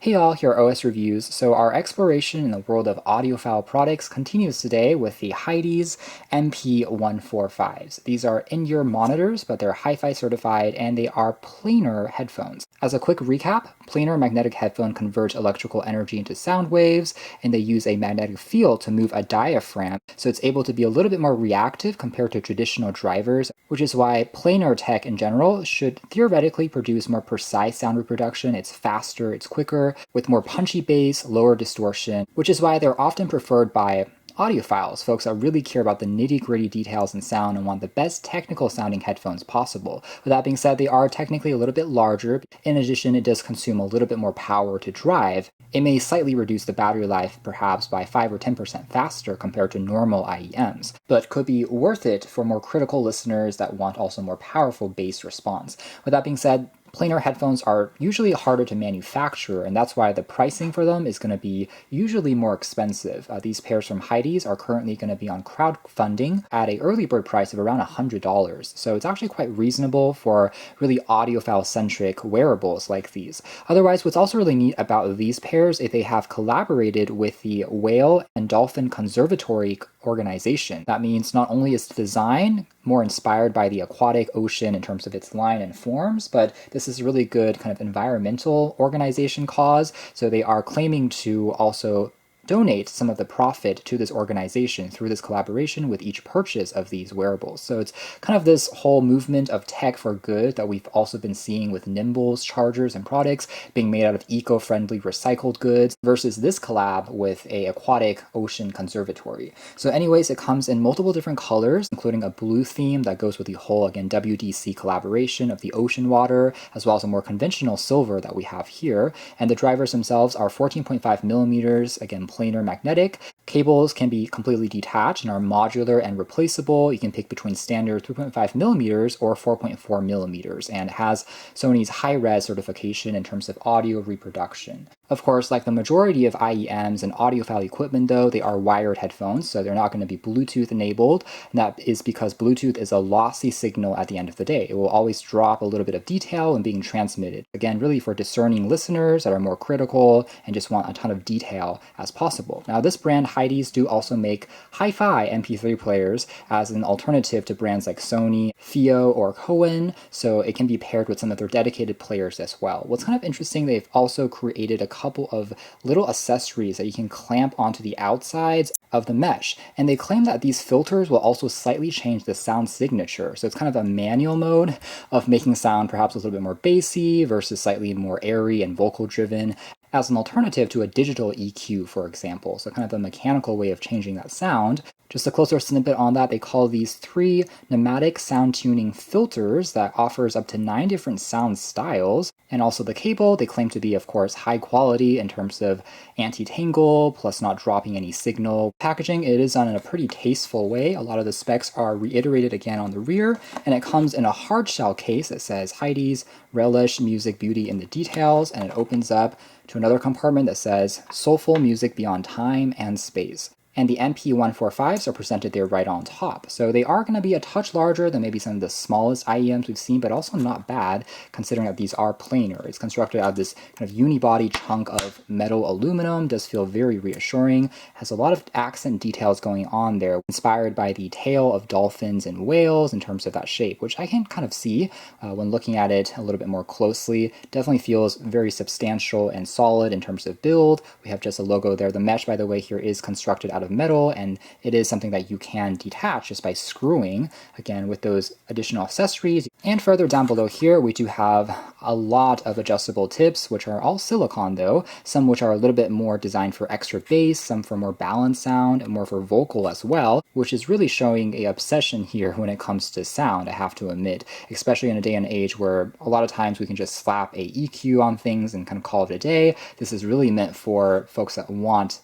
Hey all, here are OS Reviews. So our exploration in the world of audiophile products continues today with the Hidizs MP145s. These are in-ear monitors, but they're HiFi certified and they are planar headphones. As a quick recap, planar magnetic headphone converts electrical energy into sound waves, and they use a magnetic field to move a diaphragm, so it's able to be a little bit more reactive compared to traditional drivers, which is why planar tech in general should theoretically produce more precise sound reproduction. It's faster, it's quicker, with more punchy bass, lower distortion, which is why they're often preferred by audiophiles, folks that really care about the nitty-gritty details in sound and want the best technical sounding headphones possible. With that being said, they are technically a little bit larger. In addition, it does consume a little bit more power to drive. It may slightly reduce the battery life, perhaps by 5 or 10% faster compared to normal IEMs, but could be worth it for more critical listeners that want also more powerful bass response. With that being said, planar headphones are usually harder to manufacture, and that's why the pricing for them is going to be usually more expensive. These pairs from Hidizs are currently going to be on crowdfunding at an early bird price of around $100, so it's actually quite reasonable for really audiophile-centric wearables like these. Otherwise, what's also really neat about these pairs is they have collaborated with the Whale and Dolphin Conservatory organization. That means not only is the design more inspired by the aquatic ocean in terms of its line and forms, but this is a really good kind of environmental organization cause. So they are claiming to also donate some of the profit to this organization through this collaboration with each purchase of these wearables. So it's kind of this whole movement of tech for good that we've also been seeing with Nimble's chargers and products being made out of eco-friendly recycled goods versus this collab with a aquatic ocean conservatory. So anyways, it comes in multiple different colors, including a blue theme that goes with the whole, again, WDC collaboration of the ocean water, as well as a more conventional silver that we have here. And the drivers themselves are 14.5 millimeters, again, planar magnetic. Cables can be completely detached and are modular and replaceable. You can pick between standard 3.5 millimeters or 4.4 millimeters, and it has Sony's high-res certification in terms of audio reproduction. Of course, like the majority of IEMs and audiophile equipment though, they are wired headphones, so they're not going to be Bluetooth enabled, and that is because Bluetooth is a lossy signal at the end of the day. It will always drop a little bit of detail when being transmitted. Again, really for discerning listeners that are more critical and just want a ton of detail as possible. Now this brand, Hidizs, do also make HiFi MP3 players as an alternative to brands like Sony, Fio, or Cohen, so it can be paired with some of their dedicated players as well. What's kind of interesting, they've also created a couple of little accessories that you can clamp onto the outsides of the mesh, and they claim that these filters will also slightly change the sound signature. So it's kind of a manual mode of making sound perhaps a little bit more bassy versus slightly more airy and vocal driven, as an alternative to a digital EQ, for example. So kind of a mechanical way of changing that sound. Just a closer snippet on that, they call these 3 pneumatic sound tuning filters that offers up to 9 different sound styles. And also the cable, they claim to be, of course, high quality in terms of anti-tangle, plus not dropping any signal. Packaging, it is done in a pretty tasteful way. A lot of the specs are reiterated again on the rear, and it comes in a hard shell case that says Hidizs, relish music beauty in the details, and it opens up to another compartment that says soulful music beyond time and space. And the MP145s are presented there right on top. So they are going to be a touch larger than maybe some of the smallest IEMs we've seen, but also not bad considering that these are planar. It's constructed out of this kind of unibody chunk of metal aluminum, does feel very reassuring, has a lot of accent details going on there, inspired by the tail of dolphins and whales in terms of that shape, which I can kind of see when looking at it a little bit more closely. Definitely feels very substantial and solid in terms of build. We have just a logo there. The mesh, by the way, here is constructed out of metal, and it is something that you can detach just by screwing, again, with those additional accessories. And further down below here, we do have a lot of adjustable tips, which are all silicone though, some which are a little bit more designed for extra bass, some for more balanced sound, and more for vocal as well, which is really showing a obsession here when it comes to sound, I have to admit, especially in a day and age where a lot of times we can just slap a EQ on things and kind of call it a day. This is really meant for folks that want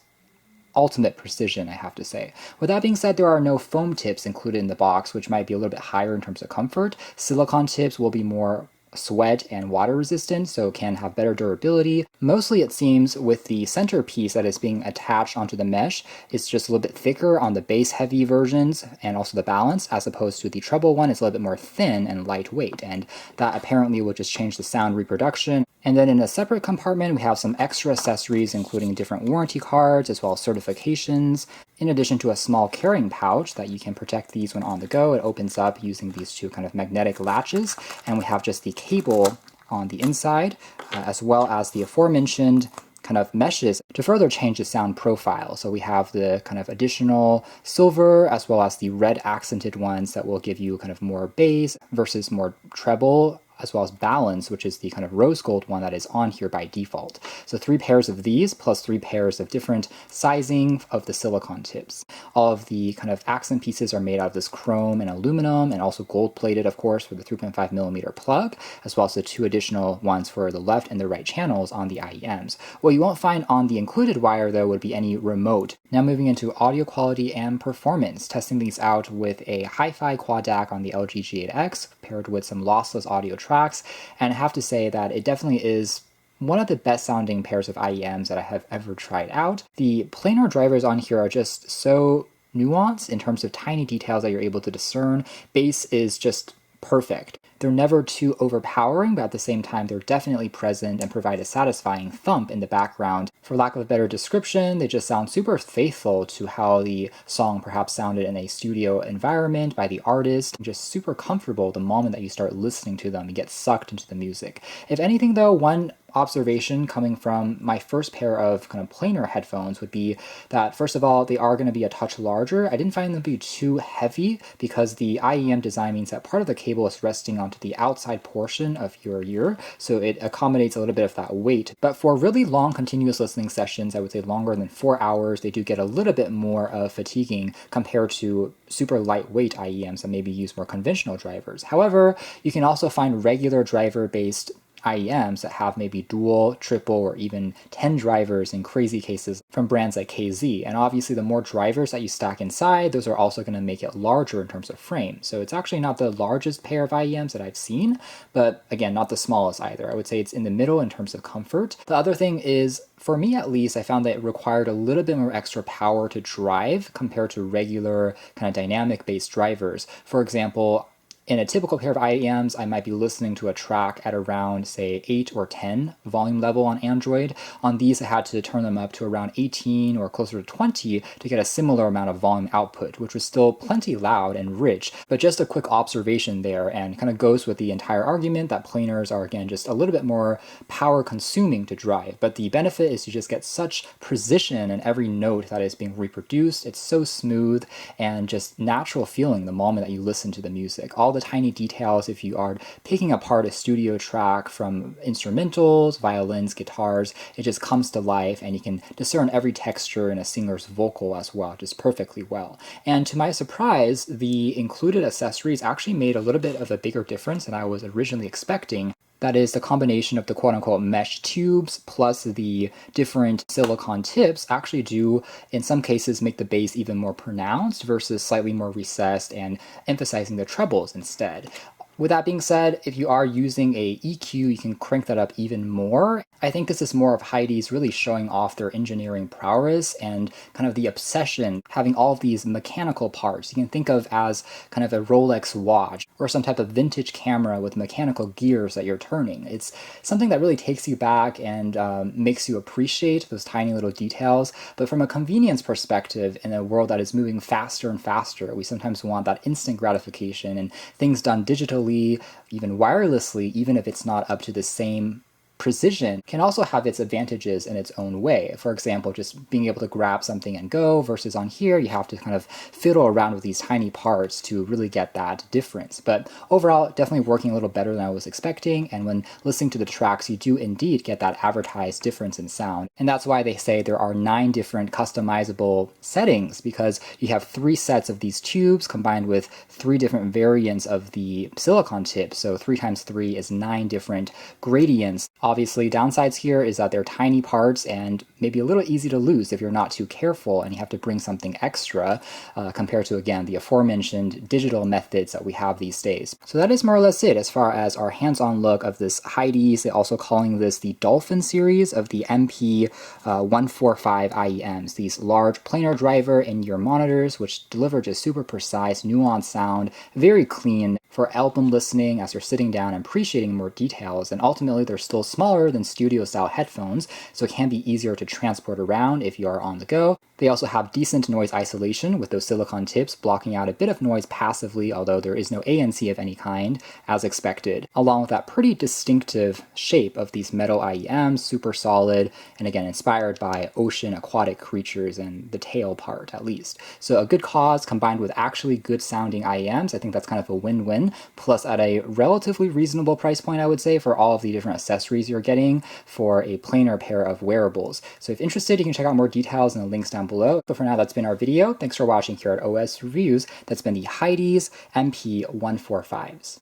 ultimate precision, I have to say. With that being said, there are no foam tips included in the box, which might be a little bit higher in terms of comfort. Silicone tips will be more sweat and water resistant, so can have better durability. Mostly it seems with the center piece that is being attached onto the mesh, it's just a little bit thicker on the bass heavy versions and also the balance, as opposed to the treble one is a little bit more thin and lightweight, and that apparently will just change the sound reproduction. And then in a separate compartment, we have some extra accessories, including different warranty cards, as well as certifications, in addition to a small carrying pouch that you can protect these when on the go. It opens up using these two kind of magnetic latches, and we have just the cable on the inside, as well as the aforementioned kind of meshes to further change the sound profile. So we have the kind of additional silver as well as the red accented ones that will give you kind of more bass versus more treble, as well as balance, which is the kind of rose gold one that is on here by default. So 3 pairs of these plus 3 pairs of different sizing of the silicone tips. All of the kind of accent pieces are made out of this chrome and aluminum, and also gold plated, of course, for the 3.5mm plug, as well as the 2 additional ones for the left and the right channels on the IEMs. What you won't find on the included wire, though, would be any remote. Now moving into audio quality and performance, testing these out with a HiFi quad DAC on the LG G8X, paired with some lossless audio tracks, and I have to say that it definitely is one of the best sounding pairs of IEMs that I have ever tried out. The planar drivers on here are just so nuanced in terms of tiny details that you're able to discern. Bass is just perfect. They're never too overpowering, but at the same time, they're definitely present and provide a satisfying thump in the background. For lack of a better description, they just sound super faithful to how the song perhaps sounded in a studio environment by the artist. Just super comfortable the moment that you start listening to them and get sucked into the music. If anything though, one observation coming from my first pair of kind of planar headphones would be that, first of all, they are going to be a touch larger. I didn't find them to be too heavy because the IEM design means that part of the cable is resting onto the outside portion of your ear, so it accommodates a little bit of that weight. But for really long continuous listening sessions, I would say longer than 4 hours, they do get a little bit more fatiguing compared to super lightweight IEMs that maybe use more conventional drivers. However, you can also find regular driver-based IEMs that have maybe dual, triple, or even 10 drivers in crazy cases from brands like KZ. And obviously the more drivers that you stack inside, those are also going to make it larger in terms of frame. So it's actually not the largest pair of IEMs that I've seen, but again, not the smallest either. I would say it's in the middle in terms of comfort. The other thing is, for me at least, I found that it required a little bit more extra power to drive compared to regular kind of dynamic-based drivers. For example, in a typical pair of IEMs, I might be listening to a track at around, say, 8 or 10 volume level on Android. On these, I had to turn them up to around 18 or closer to 20 to get a similar amount of volume output, which was still plenty loud and rich. But just a quick observation there, and kind of goes with the entire argument that planars are, again, just a little bit more power consuming to drive. But the benefit is you just get such precision in every note that is being reproduced. It's so smooth and just natural feeling the moment that you listen to the music. All the tiny details, if you are picking apart a studio track from instrumentals, violins, guitars, it just comes to life, and you can discern every texture in a singer's vocal as well, just perfectly well. And to my surprise, the included accessories actually made a little bit of a bigger difference than I was originally expecting. That is, the combination of the quote-unquote mesh tubes plus the different silicone tips actually do, in some cases, make the bass even more pronounced versus slightly more recessed and emphasizing the trebles instead. With that being said, if you are using a EQ, you can crank that up even more. I think this is more of Hidizs really showing off their engineering prowess and kind of the obsession, having all of these mechanical parts. You can think of as kind of a Rolex watch or some type of vintage camera with mechanical gears that you're turning. It's something that really takes you back and makes you appreciate those tiny little details. But from a convenience perspective, in a world that is moving faster and faster, we sometimes want that instant gratification and things done digitally, even wirelessly, even if it's not up to the same precision, can also have its advantages in its own way. For example, just being able to grab something and go, versus on here, you have to kind of fiddle around with these tiny parts to really get that difference. But overall, definitely working a little better than I was expecting, and when listening to the tracks, you do indeed get that advertised difference in sound. And that's why they say there are 9 different customizable settings, because you have 3 sets of these tubes combined with 3 different variants of the silicone tip. So 3 times 3 is 9 different gradients Obviously, downsides here is that they're tiny parts and maybe a little easy to lose if you're not too careful and you have to bring something extra compared to, again, the aforementioned digital methods that we have these days. So that is more or less it as far as our hands-on look of this Hidizs. They're also calling this the Dolphin series of the MP145 IEMs, these large planar driver in-ear monitors which deliver just super precise, nuanced sound, very clean for album listening as you're sitting down and appreciating more details, and ultimately they're still smaller than studio-style headphones, so it can be easier to transport around if you are on the go. They also have decent noise isolation with those silicone tips blocking out a bit of noise passively, although there is no ANC of any kind, as expected, along with that pretty distinctive shape of these metal IEMs, super solid, and again inspired by ocean aquatic creatures and the tail part at least. So a good cause combined with actually good sounding IEMs, I think that's kind of a win-win, plus at a relatively reasonable price point, I would say, for all of the different accessories you're getting for a planar pair of wearables. So if interested, you can check out more details in the links down below. But for now, that's been our video. Thanks for watching here at OS Reviews. That's been the Hidizs MP145s.